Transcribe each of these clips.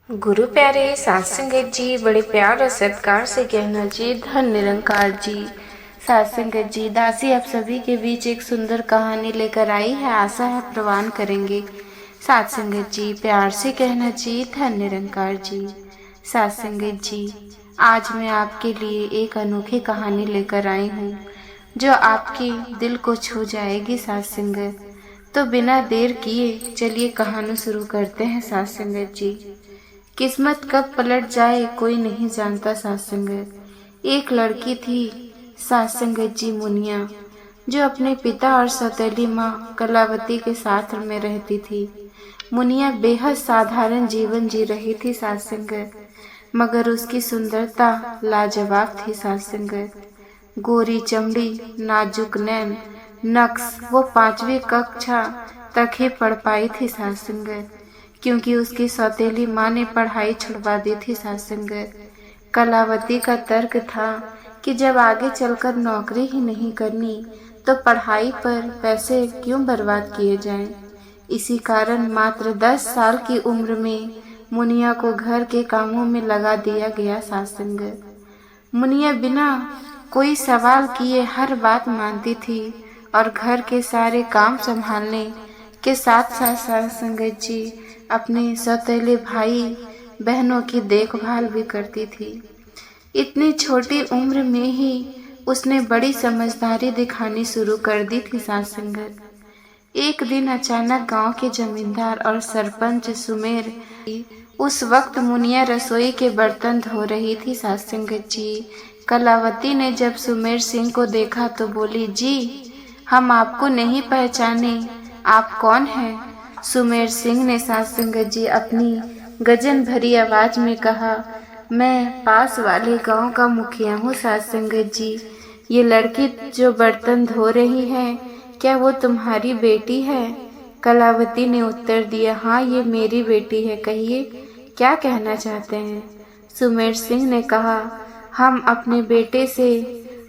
गुरु प्यारे साथ संगत जी, बड़े प्यार और सत्कार से कहना जी, धन निरंकार जी। साथ संगत जी, दासी आप सभी के बीच एक सुंदर कहानी लेकर आई है, आशा है प्रवान करेंगे। साथ संगत जी, प्यार से कहना जी, धन निरंकार जी। साथ संगत जी, आज मैं आपके लिए एक अनोखी कहानी लेकर आई हूँ जो आपके दिल को छू जाएगी। साथ संगत, तो बिना देर किए चलिए कहानी शुरू करते हैं। साथ संगत जी, किस्मत कब पलट जाए कोई नहीं जानता। साथ संगत, एक लड़की थी साथ संगत जी मुनिया, जो अपने पिता और सौतेली माँ कलावती के साथ में रहती थी। मुनिया बेहद साधारण जीवन जी रही थी साथ संगत, मगर उसकी सुंदरता लाजवाब थी। साथ संगत, गोरी चमड़ी, नाजुक नैन, नक्श वो 5वीं कक्षा तक ही पढ़ पाई थी। साथ संगत, क्योंकि उसकी सौतेली माँ ने पढ़ाई छुड़वा दी थी। साथ संगत, कलावती का तर्क था कि जब आगे चलकर नौकरी ही नहीं करनी तो पढ़ाई पर पैसे क्यों बर्बाद किए जाएं। इसी कारण मात्र 10 साल की उम्र में मुनिया को घर के कामों में लगा दिया गया। साथ संगत, मुनिया बिना कोई सवाल किए हर बात मानती थी और घर के सारे काम संभालने के साथ साथ साथ संगत जी अपने सौतेले भाई बहनों की देखभाल भी करती थी। इतनी छोटी उम्र में ही उसने बड़ी समझदारी दिखानी शुरू कर दी थी। साथ संगत, एक दिन अचानक गांव के जमींदार और सरपंच सुमेर, उस वक्त मुनिया रसोई के बर्तन धो रही थी। साथ संगत जी, कलावती ने जब सुमेर सिंह को देखा तो बोली, जी हम आपको नहीं पहचाने, आप कौन हैं? सुमेर सिंह ने साथ संगत जी अपनी गजन भरी आवाज में कहा, मैं पास वाले गांव का मुखिया हूँ। साथ संगत जी, ये लड़की जो बर्तन धो रही है, क्या वो तुम्हारी बेटी है? कलावती ने उत्तर दिया, हाँ ये मेरी बेटी है, कहिए क्या कहना चाहते हैं? सुमेर सिंह ने कहा, हम अपने बेटे से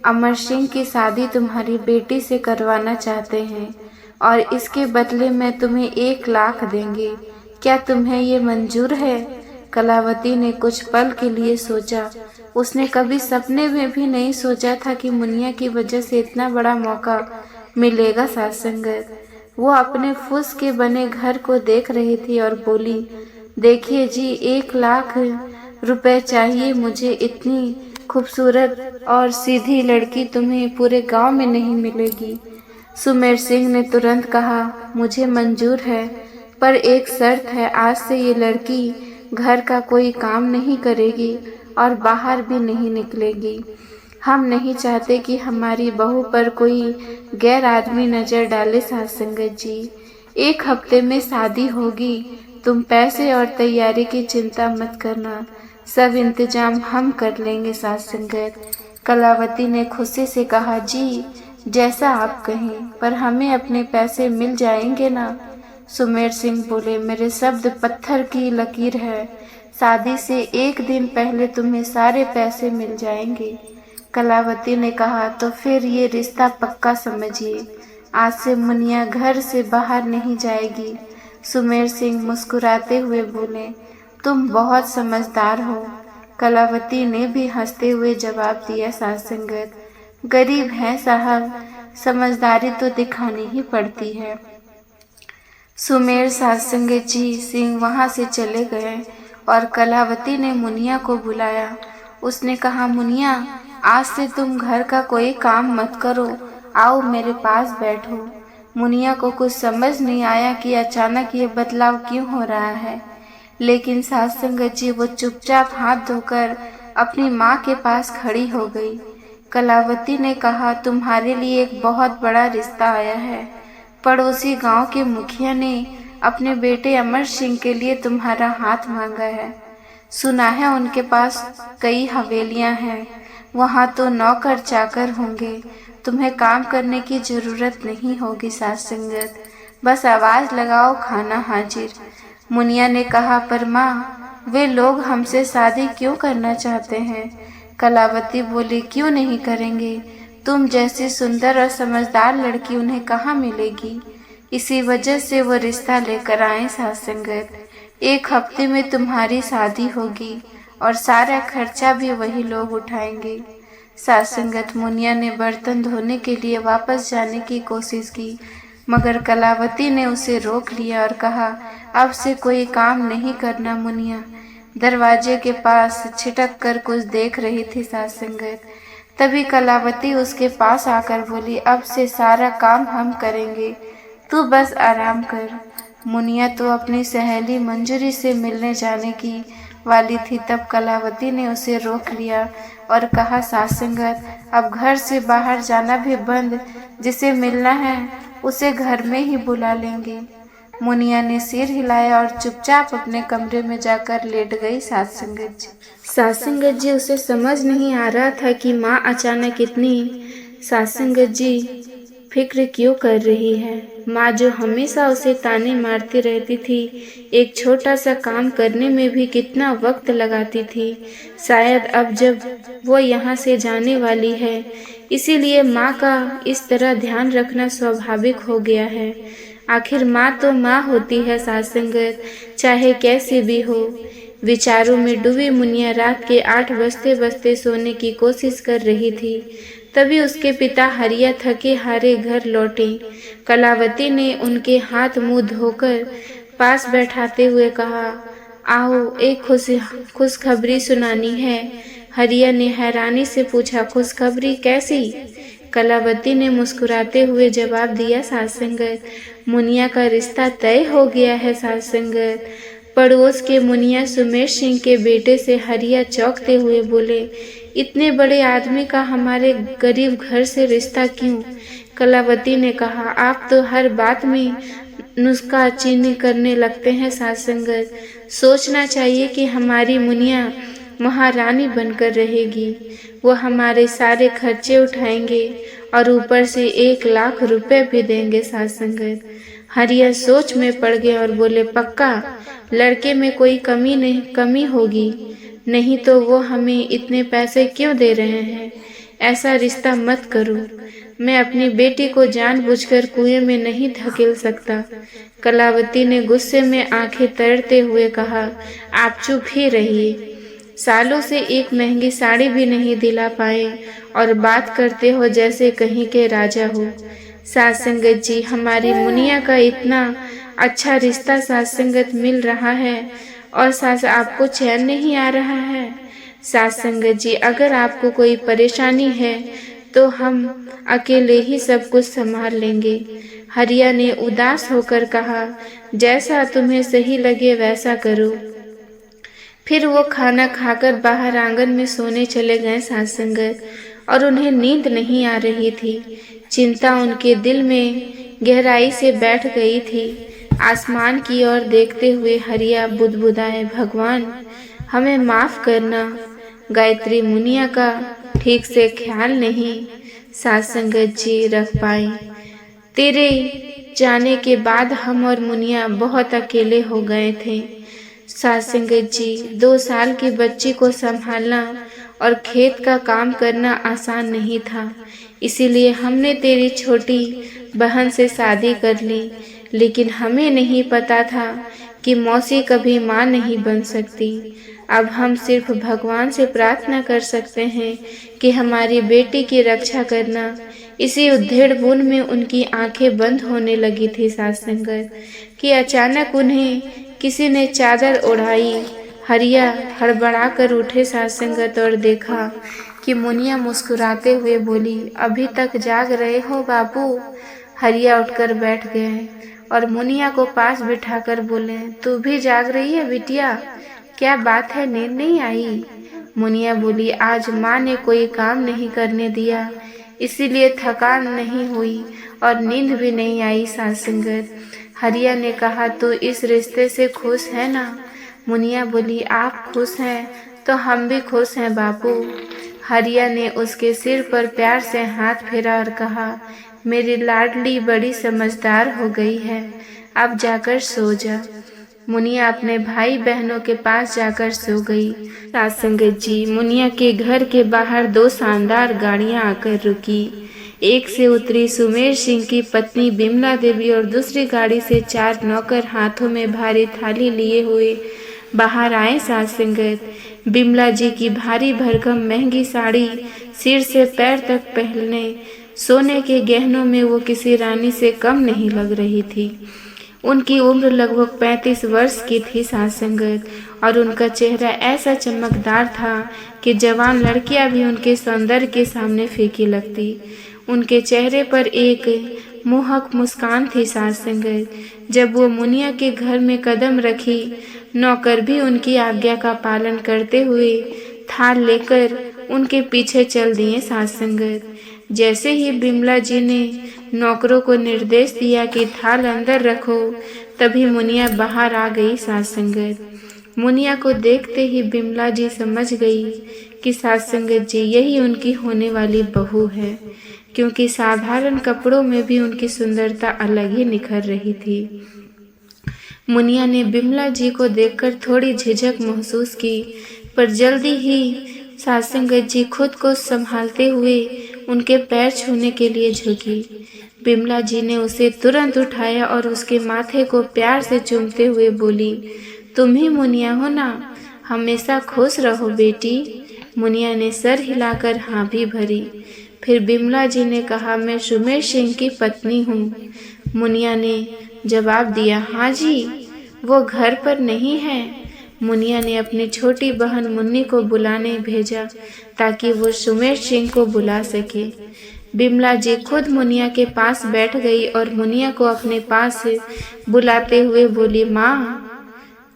अमर सिंह की शादी तुम्हारी बेटी से करवाना चाहते हैं और इसके बदले में तुम्हें 1 लाख देंगे, क्या तुम्हें ये मंजूर है? कलावती ने कुछ पल के लिए सोचा। उसने कभी सपने में भी नहीं सोचा था कि मुनिया की वजह से इतना बड़ा मौका मिलेगा। साथ संगत, वो अपने फूस के बने घर को देख रही थी और बोली, देखिए जी 1 लाख रुपए चाहिए मुझे, इतनी खूबसूरत और सीधी लड़की तुम्हें पूरे गांव में नहीं मिलेगी। सुमेर सिंह ने तुरंत कहा, मुझे मंजूर है, पर एक शर्त है, आज से ये लड़की घर का कोई काम नहीं करेगी और बाहर भी नहीं निकलेगी। हम नहीं चाहते कि हमारी बहू पर कोई गैर आदमी नजर डाले। साथ संगत जी, 1 हफ्ते में शादी होगी, तुम पैसे और तैयारी की चिंता मत करना, सब इंतजाम हम कर लेंगे। साथ संगत, कलावती ने खुशी से कहा, जी जैसा आप कहें, पर हमें अपने पैसे मिल जाएंगे ना? सुमेर सिंह बोले, मेरे शब्द पत्थर की लकीर है, शादी से 1 दिन पहले तुम्हें सारे पैसे मिल जाएंगे। कलावती ने कहा, तो फिर ये रिश्ता पक्का समझिए, आज से मुनिया घर से बाहर नहीं जाएगी। सुमेर सिंह मुस्कुराते हुए बोले, तुम बहुत समझदार हो। कलावती ने भी हंसते हुए जवाब दिया, साथ संगत, गरीब है साहब, समझदारी तो दिखानी ही पड़ती है। सुमेर साथ संगत जी सिंह वहां से चले गए और कलावती ने मुनिया को बुलाया। उसने कहा, मुनिया आज से तुम घर का कोई काम मत करो, आओ मेरे पास बैठो। मुनिया को कुछ समझ नहीं आया कि अचानक ये बदलाव क्यों हो रहा है, लेकिन साथ संगत जी वो चुपचाप हाथ धोकर अपनी माँ के पास खड़ी हो गई। कलावती ने कहा, तुम्हारे लिए एक बहुत बड़ा रिश्ता आया है। पड़ोसी गांव के मुखिया ने अपने बेटे अमर सिंह के लिए तुम्हारा हाथ मांगा है। सुना है उनके पास कई हवेलियां हैं, वहां तो नौकर चाकर होंगे, तुम्हें काम करने की जरूरत नहीं होगी। साथ संगत, बस आवाज लगाओ, खाना हाजिर। मुनिया ने कहा, पर माँ वे लोग हमसे शादी क्यों करना चाहते हैं? कलावती बोली, क्यों नहीं करेंगे, तुम जैसी सुंदर और समझदार लड़की उन्हें कहाँ मिलेगी? इसी वजह से वो रिश्ता लेकर आए। साथ संगत, 1 हफ्ते में तुम्हारी शादी होगी और सारा खर्चा भी वही लोग उठाएंगे। साथ संगत मुनिया ने बर्तन धोने के लिए वापस जाने की कोशिश की, मगर कलावती ने उसे रोक लिया और कहा, अब से कोई काम नहीं करना मुनिया। दरवाजे के पास छिटक कर कुछ देख रही थी साथ संगत। तभी कलावती उसके पास आकर बोली, अब से सारा काम हम करेंगे, तू बस आराम कर। मुनिया तो अपनी सहेली मंजूरी से मिलने जाने की वाली थी, तब कलावती ने उसे रोक लिया और कहा, साथ संगत अब घर से बाहर जाना भी बंद, जिसे मिलना है उसे घर में ही बुला लेंगे। मुनिया ने सिर हिलाया और चुपचाप अपने कमरे में जाकर लेट गई सात संगत जी। सात संगत जी उसे समझ नहीं आ रहा था कि माँ अचानक इतनी सात संगत जी फिक्र क्यों कर रही है। माँ जो हमेशा उसे ताने मारती रहती थी, एक छोटा सा काम करने में भी कितना वक्त लगाती थी, शायद अब जब वो यहाँ से जाने वाली है इसीलिए माँ का इस तरह ध्यान रखना स्वाभाविक हो गया है। आखिर माँ तो माँ होती है साथ संगत, चाहे कैसी भी हो। विचारों में डूबी मुनिया रात के 8 बजते बजते सोने की कोशिश कर रही थी। तभी उसके पिता हरिया थके हारे घर लौटे। कलावती ने उनके हाथ मुंह धोकर पास बैठाते हुए कहा, आओ एक खुशखबरी सुनानी है। हरिया ने हैरानी से पूछा, खुशखबरी कैसी? कलावती ने मुस्कुराते हुए जवाब दिया, साथ संगत मुनिया का रिश्ता तय हो गया है साथ संगत। पड़ोस के मुनिया सुमेर सिंह के बेटे से हरिया चौंकते हुए बोले, इतने बड़े आदमी का हमारे गरीब घर से रिश्ता क्यों? कलावती ने कहा, आप तो हर बात में नुस्खा चीनी करने लगते हैं साथ संगत। सोचना चाहिए कि हमारी मुनिया महारानी बनकर रहेगी, वो हमारे सारे खर्चे उठाएंगे और ऊपर से 1 लाख रुपए भी देंगे साथ संगत। हरिया सोच में पड़ गए और बोले, पक्का? लड़के में कोई कमी होगी, नहीं तो वो हमें इतने पैसे क्यों दे रहे हैं? ऐसा रिश्ता मत करो, मैं अपनी बेटी को जानबूझकर कुएं में नहीं धकेल सकता। कलावती ने गुस्से में आंखें तरते हुए कहा, आप चुप ही रहिए। सालों से एक महंगी साड़ी भी नहीं दिला पाए और बात करते हो जैसे कहीं के राजा हो। साथ संगत जी, हमारी मुनिया का इतना अच्छा रिश्ता साथ संगत मिल रहा है और साथ आपको चैन नहीं आ रहा है। साथ संगत जी, अगर आपको कोई परेशानी है तो हम अकेले ही सब कुछ संभाल लेंगे। हरिया ने उदास होकर कहा, जैसा तुम्हें सही लगे वैसा करो। फिर वो खाना खाकर बाहर आंगन में सोने चले गए साथ संगत, और उन्हें नींद नहीं आ रही थी। चिंता उनके दिल में गहराई से बैठ गई थी। आसमान की ओर देखते हुए हरिया बुदबुदाए, भगवान हमें माफ करना, गायत्री मुनिया का ठीक से ख्याल नहीं साथ संगत जी रख पाए। तेरे जाने के बाद हम और मुनिया बहुत अकेले हो गए थे साथ संगत जी। 2 साल की बच्ची को संभालना और खेत का काम करना आसान नहीं था, इसीलिए हमने तेरी छोटी बहन से शादी कर ली। लेकिन हमें नहीं पता था कि मौसी कभी माँ नहीं बन सकती। अब हम सिर्फ भगवान से प्रार्थना कर सकते हैं कि हमारी बेटी की रक्षा करना। इसी उधेड़-बुन में उनकी आंखें बंद होने लगी थी साथ संगत कि अचानक उन्हें किसी ने चादर ओढ़ाई। हरिया हड़बड़ा कर उठे साथ संगत और देखा कि मुनिया मुस्कुराते हुए बोली, अभी तक जाग रहे हो बाबू? हरिया उठकर बैठ गए और मुनिया को पास बिठाकर बोले, तू भी जाग रही है बिटिया? क्या बात है, नींद नहीं आई? मुनिया बोली, आज माँ ने कोई काम नहीं करने दिया, इसीलिए थकान नहीं हुई और नींद भी नहीं आई साथ संगत। हरिया ने कहा, तू इस रिश्ते से खुश है ना? मुनिया बोली, आप खुश हैं तो हम भी खुश हैं बापू। हरिया ने उसके सिर पर प्यार से हाथ फेरा और कहा, मेरी लाडली बड़ी समझदार हो गई है, अब जाकर सो जा। मुनिया अपने भाई बहनों के पास जाकर सो गई। साथ संगत जी, मुनिया के घर के बाहर 2 शानदार गाड़ियां आकर रुकी। एक से उतरी सुमेर सिंह की पत्नी बिमला देवी और दूसरी गाड़ी से 4 नौकर हाथों में भारी थाली लिए हुए बाहर आए। साथ संगत बिमला जी की भारी भरकम महंगी साड़ी, सिर से पैर तक पहनने सोने के गहनों में वो किसी रानी से कम नहीं लग रही थी। उनकी उम्र लगभग 35 वर्ष की थी। साथ संगत और उनका चेहरा ऐसा चमकदार था कि जवान लड़कियां भी उनके सौंदर्य के सामने फीकी लगती। उनके चेहरे पर एक मोहक मुस्कान थी। साथ संगत जब वो मुनिया के घर में कदम रखी, नौकर भी उनकी आज्ञा का पालन करते हुए थाल लेकर उनके पीछे चल दिए। साथ संगत जैसे ही बिमला जी ने नौकरों को निर्देश दिया कि थाल अंदर रखो, तभी मुनिया बाहर आ गई। साथ संगत मुनिया को देखते ही बिमला जी समझ गई कि साथ संगत जी यही उनकी होने वाली बहू है, क्योंकि साधारण कपड़ों में भी उनकी सुंदरता अलग ही निखर रही थी। मुनिया ने बिमला जी को देखकर थोड़ी झिझक महसूस की, पर जल्दी ही साथ संगत जी खुद को संभालते हुए उनके पैर छूने के लिए झुकी। बिमला जी ने उसे तुरंत उठाया और उसके माथे को प्यार से चूमते हुए बोली, तुम ही मुनिया हो ना? हमेशा खुश रहो बेटी। मुनिया ने सर हिलाकर हाँ भी भरी। फिर बिमला जी ने कहा, मैं सुमेर सिंह की पत्नी हूँ। मुनिया ने जवाब दिया, हाँ जी, वो घर पर नहीं है। मुनिया ने अपनी छोटी बहन मुन्नी को बुलाने भेजा ताकि वो सुमेर सिंह को बुला सके। बिमला जी खुद मुनिया के पास बैठ गई और मुनिया को अपने पास बुलाते हुए बोली, माँ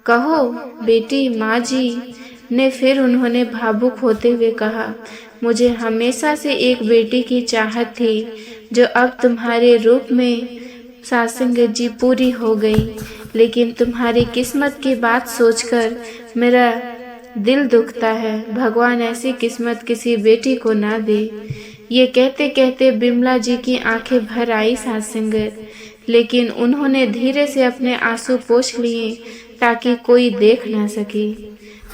कहो बेटी। माँ जी ने फिर उन्होंने भावुक होते हुए कहा, मुझे हमेशा से एक बेटी की चाहत थी जो अब तुम्हारे रूप में साथ संगत जी पूरी हो गई, लेकिन तुम्हारी किस्मत की बात सोचकर मेरा दिल दुखता है। भगवान ऐसी किस्मत किसी बेटी को ना दे। ये कहते कहते बिमला जी की आंखें भर आई। साथ संगत लेकिन उन्होंने धीरे से अपने आंसू पोंछ लिए ताकि कोई देख ना सके।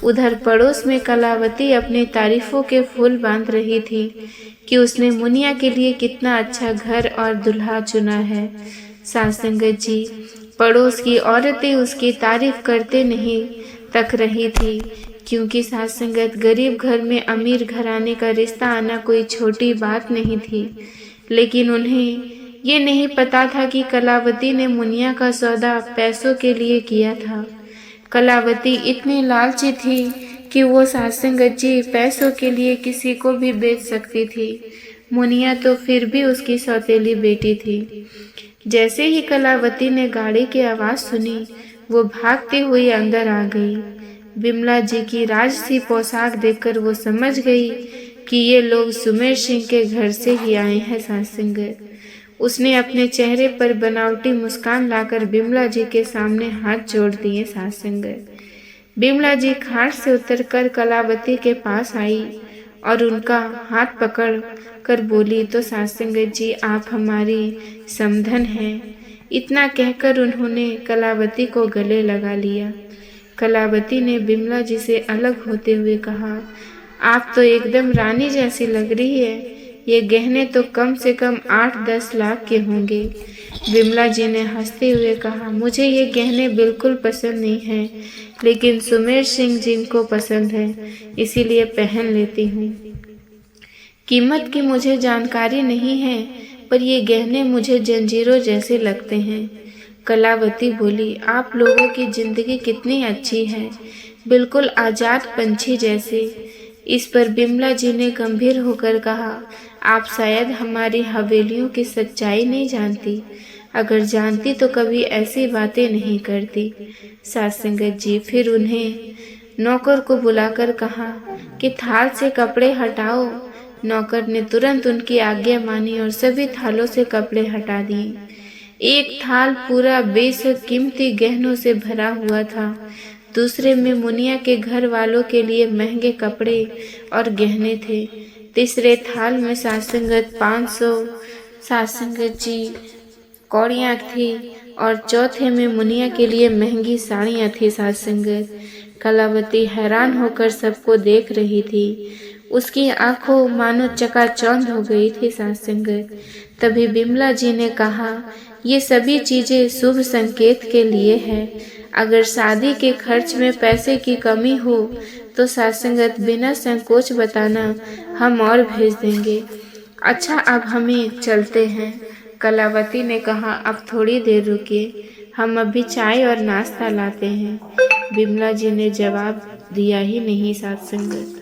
उधर पड़ोस में कलावती अपनी तारीफों के फूल बांध रही थी कि उसने मुनिया के लिए कितना अच्छा घर और दुल्हा चुना है। साथ संगत जी पड़ोस की औरतें उसकी तारीफ करते नहीं तक रही थी, क्योंकि साथ संगत गरीब घर में अमीर घराने का रिश्ता आना कोई छोटी बात नहीं थी। लेकिन उन्हें ये नहीं पता था कि कलावती ने मुनिया का सौदा पैसों के लिए किया था। कलावती इतनी लालची थी कि वो साथ संगत जी पैसों के लिए किसी को भी बेच सकती थी। मुनिया तो फिर भी उसकी सौतेली बेटी थी। जैसे ही कलावती ने गाड़ी की आवाज़ सुनी, वो भागती हुई अंदर आ गई। बिमला जी की राजसी पोशाक देखकर वो समझ गई कि ये लोग सुमेर सिंह के घर से ही आए हैं। साथ संगत उसने अपने चेहरे पर बनावटी मुस्कान लाकर बिमला जी के सामने हाथ जोड़ दिए। साथ संगत बिमला जी खाट से उतरकर कलावती के पास आई और उनका हाथ पकड़ कर बोली, तो साथ संगत जी आप हमारी समधन हैं। इतना कहकर उन्होंने कलावती को गले लगा लिया। कलावती ने बिमला जी से अलग होते हुए कहा, आप तो एकदम रानी जैसी लग रही है। ये गहने तो कम से कम 8-10 लाख के होंगे। बिमला जी ने हंसते हुए कहा, मुझे ये गहने बिल्कुल पसंद नहीं हैं, लेकिन सुमेर सिंह जिनको पसंद है इसीलिए पहन लेती हूँ। कीमत की मुझे जानकारी नहीं है, पर ये गहने मुझे जंजीरों जैसे लगते हैं। कलावती बोली, आप लोगों की जिंदगी कितनी अच्छी है, बिल्कुल आजाद पंछी जैसे। इस पर बिमला जी ने गंभीर होकर कहा, आप शायद हमारी हवेलियों की सच्चाई नहीं जानती। अगर जानती तो कभी ऐसी बातें नहीं करती। साथ संगत जी फिर उन्हें नौकर को बुलाकर कहा कि थाल से कपड़े हटाओ। नौकर ने तुरंत उनकी आज्ञा मानी और सभी थालों से कपड़े हटा दिए। एक थाल पूरा बेशक कीमती गहनों से भरा हुआ था, दूसरे में मुनिया के घर वालों के लिए महंगे कपड़े और गहने थे, तीसरे थाल में साथ संगत 500 साथ संगत जी कौड़ियाँ थी और चौथे में मुनिया के लिए महंगी साड़ियाँ थी। साथ संगत कलावती हैरान होकर सबको देख रही थी। उसकी आंखों मानो चकाचौंध हो गई थी साथ संगत। तभी बिमला जी ने कहा, ये सभी चीजें शुभ संकेत के लिए है। अगर शादी के खर्च में पैसे की कमी हो तो साथ संगत बिना संकोच बताना, हम और भेज देंगे। अच्छा, अब हमें चलते हैं। कलावती ने कहा, अब थोड़ी देर रुकिए, हम अभी चाय और नाश्ता लाते हैं। बिमला जी ने जवाब दिया ही नहीं साथ संगत।